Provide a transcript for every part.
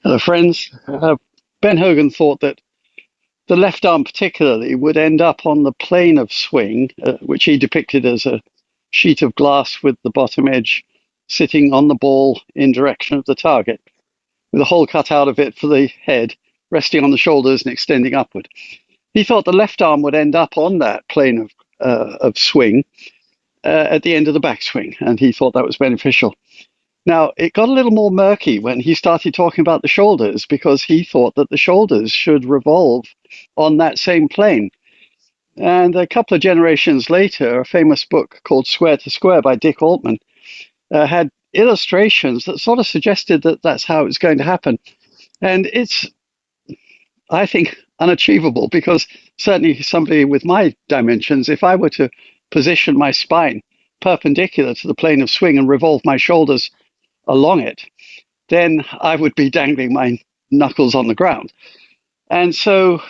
Hello, friends. Ben Hogan thought that the left arm, particularly, would end up on the plane of swing, which he depicted as a sheet of glass with the bottom edge sitting on the ball in direction of the target, with a hole cut out of it for the head, resting on the shoulders and extending upward. He thought the left arm would end up on that plane of swing at the end of the backswing, and he thought that was beneficial. Now, it got a little more murky when he started talking about the shoulders because he thought that the shoulders should revolve on that same plane. And a couple of generations later, a famous book called Square to Square by Dick Altman had illustrations that sort of suggested that that's how it was going to happen. And it's, I think, unachievable because certainly somebody with my dimensions, if I were to position my spine perpendicular to the plane of swing and revolve my shoulders along it, then I would be dangling my knuckles on the ground. And so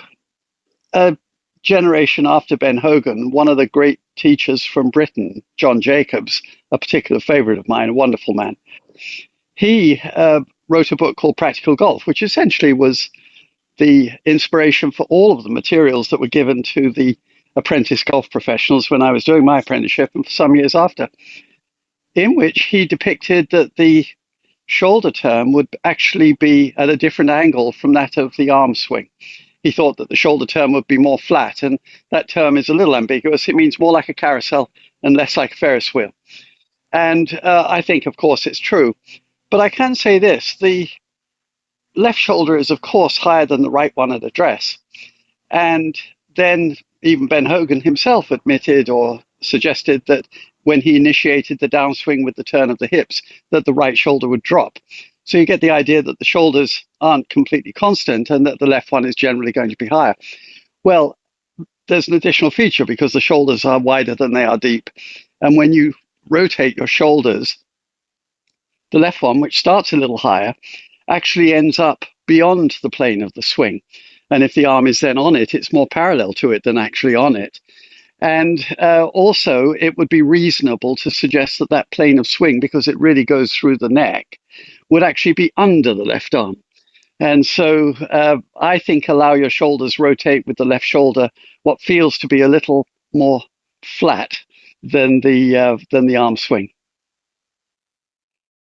a generation after Ben Hogan, one of the great teachers from Britain, John Jacobs, a particular favorite of mine, a wonderful man, he wrote a book called Practical Golf, which essentially was the inspiration for all of the materials that were given to the apprentice golf professionals when I was doing my apprenticeship and for some years after, in which he depicted that the shoulder term would actually be at a different angle from that of the arm swing. He thought that the shoulder term would be more flat, and that term is a little ambiguous. It means more like a carousel and less like a Ferris wheel. And I think, of course, it's true. But I can say this, the left shoulder is, of course, higher than the right one at address. And then even Ben Hogan himself admitted or suggested that when he initiated the downswing with the turn of the hips, that the right shoulder would drop. So you get the idea that the shoulders aren't completely constant and that the left one is generally going to be higher. Well, there's an additional feature because the shoulders are wider than they are deep. And when you rotate your shoulders, the left one, which starts a little higher, actually ends up beyond the plane of the swing. And if the arm is then on it, it's more parallel to it than actually on it. And also, it would be reasonable to suggest that that plane of swing, because it really goes through the neck, would actually be under the left arm. And so I think allow your shoulders rotate with the left shoulder, what feels to be a little more flat than the arm swing.